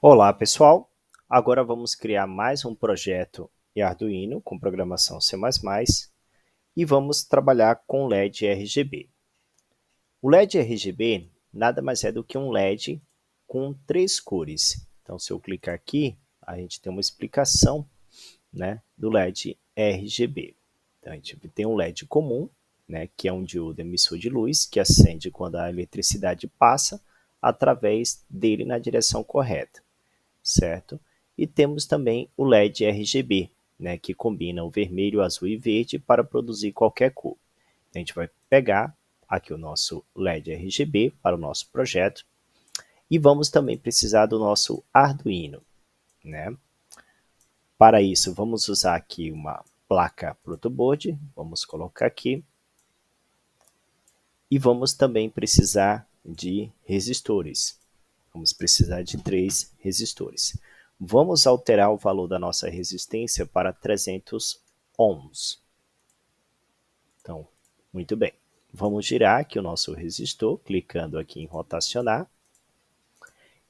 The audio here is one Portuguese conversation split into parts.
Olá, pessoal! Agora vamos criar mais um projeto em Arduino com programação C++ e vamos trabalhar com LED RGB. O LED RGB nada mais é do que um LED com 3 cores. Então, se eu clicar aqui, a gente tem uma explicação, né, do LED RGB. Então, a gente tem um LED comum, né, que é um diodo emissor de luz, que acende quando a eletricidade passa através dele na direção correta, certo? E temos também o LED RGB, né, que combina o vermelho, azul e verde para produzir qualquer cor. A gente vai pegar aqui o nosso LED RGB para o nosso projeto e vamos também precisar do nosso Arduino, né? Para isso, vamos usar aqui uma placa protoboard, vamos colocar aqui, e vamos também precisar de resistores. Vamos precisar de 3 resistores. Vamos alterar o valor da nossa resistência para 300 ohms. Então, muito bem. Vamos girar aqui o nosso resistor, clicando aqui em rotacionar.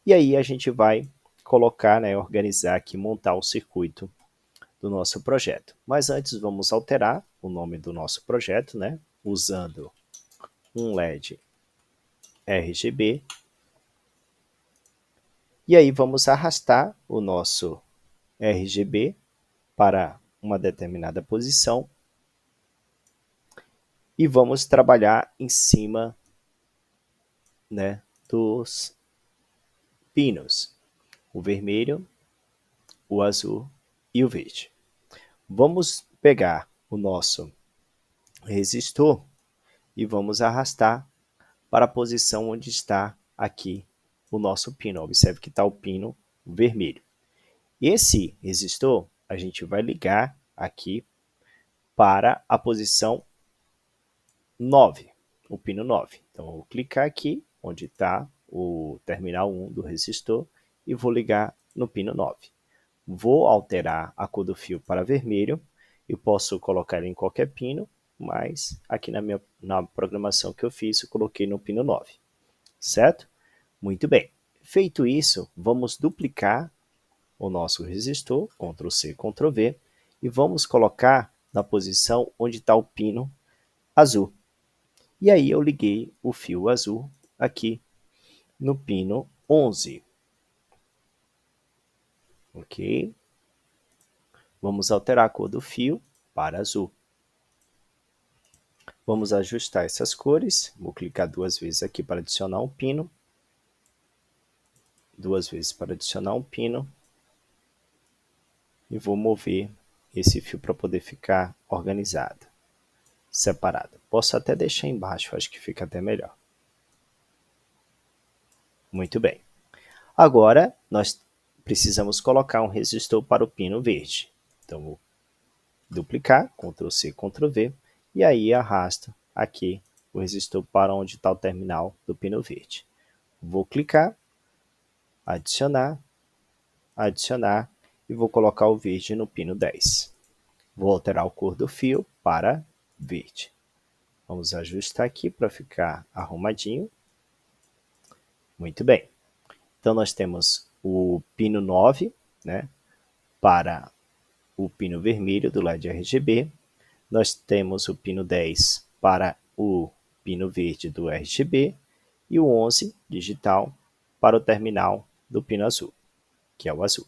E aí a gente vai colocar, né, organizar aqui, montar o circuito do nosso projeto. Mas antes vamos alterar o nome do nosso projeto, né, usando um LED RGB. E aí vamos arrastar o nosso RGB para uma determinada posição e vamos trabalhar em cima, né, dos pinos, o vermelho, o azul e o verde. Vamos pegar o nosso resistor e vamos arrastar para a posição onde está aqui o nosso pino. Observe que está o pino vermelho. Esse resistor a gente vai ligar aqui para a posição 9, o pino 9. Então, eu vou clicar aqui, onde está o terminal 1 do resistor, e vou ligar no pino 9. Vou alterar a cor do fio para vermelho, eu posso colocar ele em qualquer pino, mas aqui na programação que eu fiz, eu coloquei no pino 9, certo? Muito bem. Feito isso, vamos duplicar o nosso resistor, Ctrl C, Ctrl V, e vamos colocar na posição onde está o pino azul. E aí eu liguei o fio azul aqui no pino 11. Ok? Vamos alterar a cor do fio para azul. Vamos ajustar essas cores. Vou clicar 2 vezes aqui para adicionar um pino. 2 vezes para adicionar um pino. E vou mover esse fio para poder ficar organizado, separado. Posso até deixar embaixo, acho que fica até melhor. Muito bem. Agora, nós precisamos colocar um resistor para o pino verde. Então, vou duplicar, Ctrl C, Ctrl V, e aí arrasto aqui o resistor para onde está o terminal do pino verde. Vou clicar, adicionar, adicionar, e vou colocar o verde no pino 10. Vou alterar a cor do fio para verde. Vamos ajustar aqui para ficar arrumadinho. Muito bem. Então, nós temos o pino 9, né, para o pino vermelho do LED RGB. Nós temos o pino 10 para o pino verde do RGB e o 11 digital para o terminal do pino azul, que é o azul.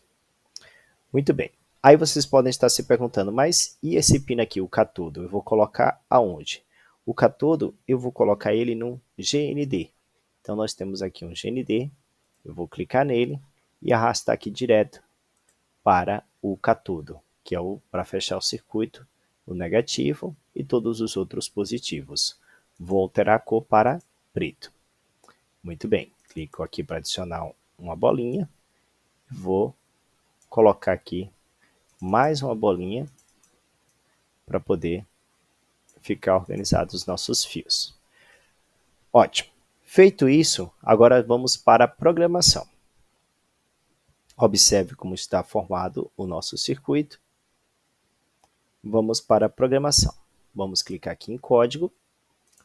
Muito bem. Aí vocês podem estar se perguntando, mas e esse pino aqui, o catodo, eu vou colocar aonde? O catodo, eu vou colocar ele no GND. Então, nós temos aqui um GND, eu vou clicar nele e arrastar aqui direto para o catodo, que é para fechar o circuito, o negativo e todos os outros positivos. Vou alterar a cor para preto. Muito bem, clico aqui para adicionar uma bolinha, vou colocar aqui mais uma bolinha para poder ficar organizados os nossos fios. Ótimo. Feito isso, agora vamos para a programação. Observe como está formado o nosso circuito. Vamos para a programação. Vamos clicar aqui em código.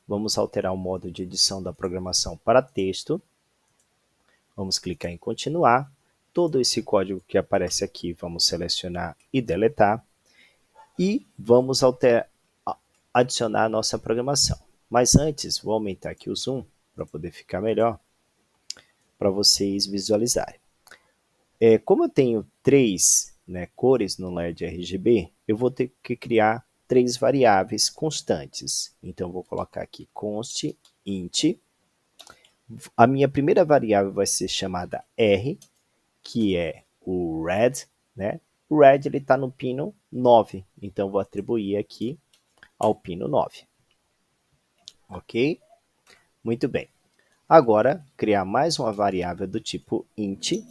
Vamos alterar o modo de edição da programação para texto. Vamos clicar em continuar. todo esse código que aparece aqui, vamos selecionar e deletar. E vamos adicionar a nossa programação. Mas antes, vou aumentar aqui o zoom para poder ficar melhor, para vocês visualizarem. Como eu tenho 3 cores no LED RGB, eu vou ter que criar 3 variáveis constantes. Então, vou colocar aqui const int. A minha primeira variável vai ser chamada R, que é o red, né? O red está no pino 9, então vou atribuir aqui ao pino 9. Ok? Muito bem. Agora, criar mais uma variável do tipo int,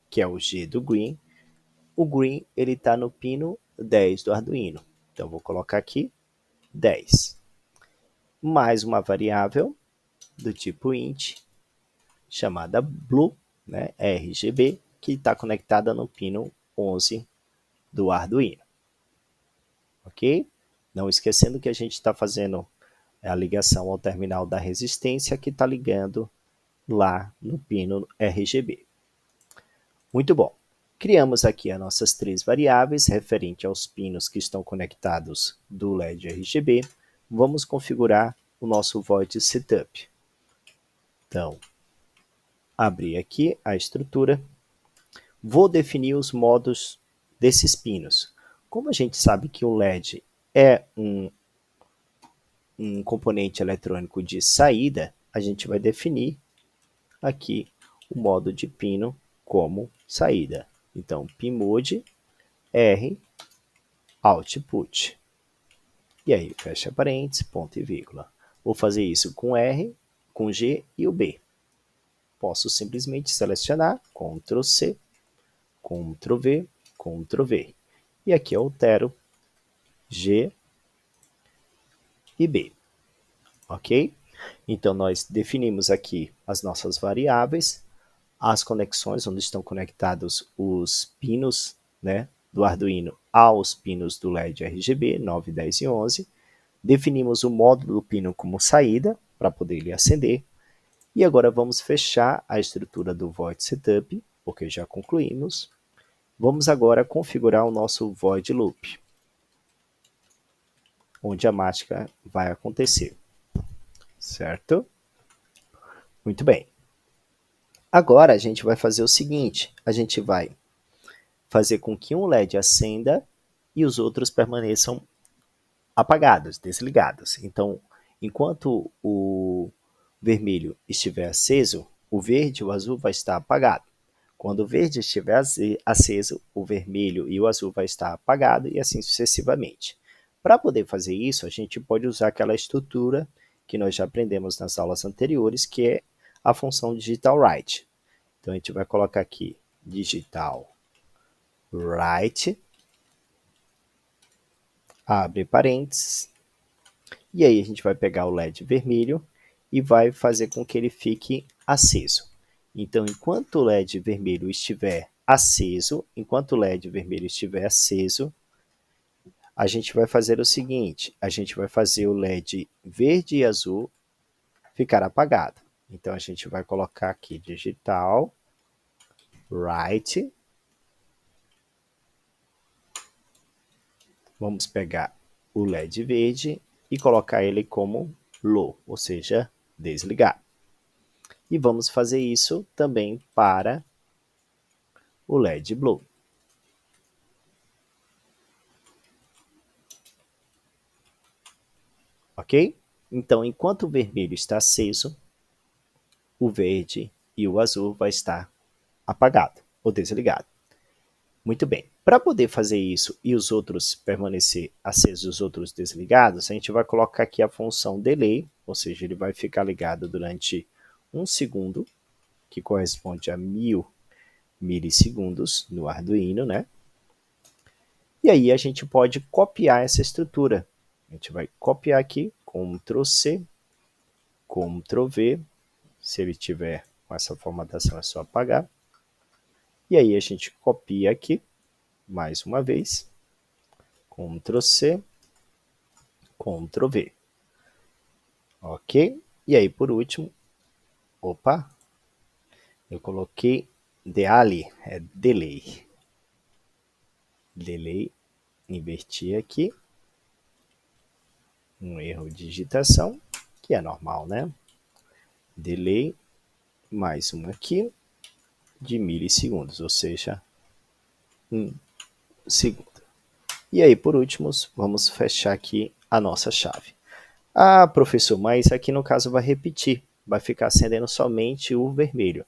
que é o G do green. O green está no pino 10 do Arduino. Então, vou colocar aqui 10. Mais uma variável do tipo int, chamada blue, né, RGB, que está conectada no pino 11 do Arduino. Ok? Não esquecendo que a gente está fazendo a ligação ao terminal da resistência que está ligando lá no pino RGB. Muito bom. Criamos aqui as nossas 3 variáveis referente aos pinos que estão conectados do LED RGB. Vamos configurar o nosso Void Setup. Então, abrir aqui a estrutura. Vou definir os modos desses pinos. Como a gente sabe que o LED é um componente eletrônico de saída, a gente vai definir aqui o modo de pino como saída. Então, pinMode R output. E aí, fecha parênteses, ponto e vírgula. Vou fazer isso com R, com G e o B. Posso simplesmente selecionar, Ctrl C, Ctrl V, Ctrl V. E aqui eu altero G e B. Ok? Então, nós definimos aqui as nossas variáveis, as conexões, onde estão conectados os pinos, né, do Arduino aos pinos do LED RGB 9, 10 e 11. Definimos o módulo do pino como saída, para poder ele acender. E agora vamos fechar a estrutura do Void Setup, porque já concluímos. Vamos agora configurar o nosso Void Loop, onde a mágica vai acontecer. Certo? Muito bem. Agora a gente vai fazer o seguinte, a gente vai fazer com que um LED acenda e os outros permaneçam apagados, desligados. Então, enquanto o vermelho estiver aceso, o verde e o azul vai estar apagado. Quando o verde estiver aceso, o vermelho e o azul vai estar apagado e assim sucessivamente. Para poder fazer isso, a gente pode usar aquela estrutura que nós já aprendemos nas aulas anteriores, que é a função digital write. Então, a gente vai colocar aqui digital write, abre parênteses, e aí a gente vai pegar o LED vermelho e vai fazer com que ele fique aceso. Então, enquanto o LED vermelho estiver aceso, a gente vai fazer o seguinte, a gente vai fazer o LED verde e azul ficar apagado. Então, a gente vai colocar aqui digital write. Vamos pegar o LED verde e colocar ele como low, ou seja, desligado. E vamos fazer isso também para o LED blue. Ok? Então, enquanto o vermelho está aceso, o verde e o azul vai estar apagado ou desligado. Muito bem. Para poder fazer isso e os outros permanecer acesos e os outros desligados, a gente vai colocar aqui a função delay, ou seja, ele vai ficar ligado durante 1 segundo, que corresponde a 1000 milissegundos no Arduino, né? E aí a gente pode copiar essa estrutura. A gente vai copiar aqui, Ctrl C, Ctrl V, se ele tiver com essa formatação é só apagar. E aí a gente copia aqui, mais uma vez, Ctrl C, Ctrl V. Ok? E aí por último, eu coloquei Delay, é delay. Delay, inverti aqui. Um erro de digitação, que é normal, né? Delay, mais um aqui, de milissegundos, ou seja, 1 segundo. E aí, por último, vamos fechar aqui a nossa chave. Ah, professor, mas aqui no caso vai repetir, vai ficar acendendo somente o vermelho.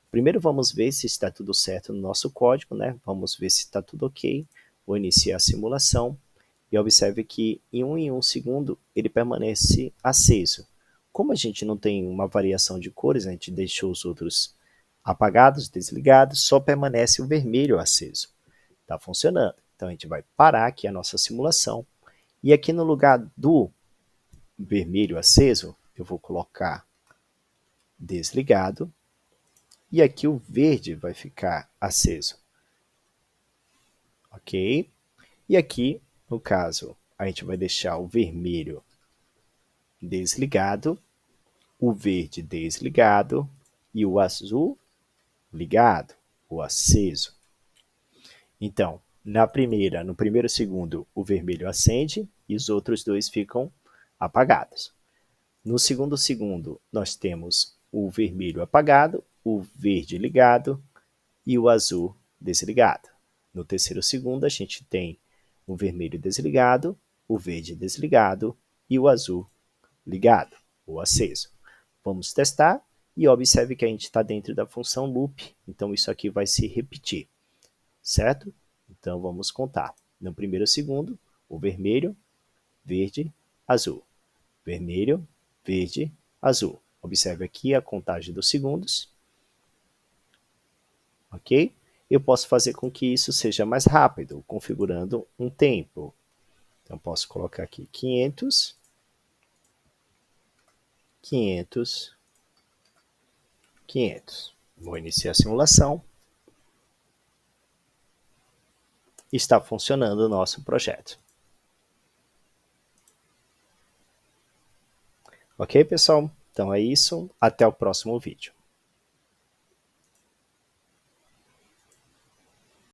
Primeiro vamos ver se está tudo certo no nosso código, né? Vamos ver se está tudo ok. Vou iniciar a simulação e observe que em um segundo ele permanece aceso. Como a gente não tem uma variação de cores, a gente deixou os outros apagados, desligados, só permanece o vermelho aceso. Está funcionando. Então a gente vai parar aqui a nossa simulação e aqui no lugar do vermelho aceso, eu vou colocar desligado e aqui o verde vai ficar aceso. Ok? E aqui, no caso, a gente vai deixar o vermelho desligado, o verde desligado e o azul ligado, ou aceso. Então, no primeiro segundo, o vermelho acende e os outros dois ficam apagados. No segundo segundo, nós temos o vermelho apagado, o verde ligado e o azul desligado. No terceiro segundo, a gente tem o vermelho desligado, o verde desligado e o azul ligado ou aceso. Vamos testar e observe que a gente está dentro da função loop, então isso aqui vai se repetir, certo? Então vamos contar. No primeiro segundo, o vermelho, verde, azul. Vermelho, verde, azul. Observe aqui a contagem dos segundos. Ok? Eu posso fazer com que isso seja mais rápido, configurando um tempo. Então, posso colocar aqui 500, 500, 500. Vou iniciar a simulação. Está funcionando o nosso projeto. Ok, pessoal? Então é isso. Até o próximo vídeo.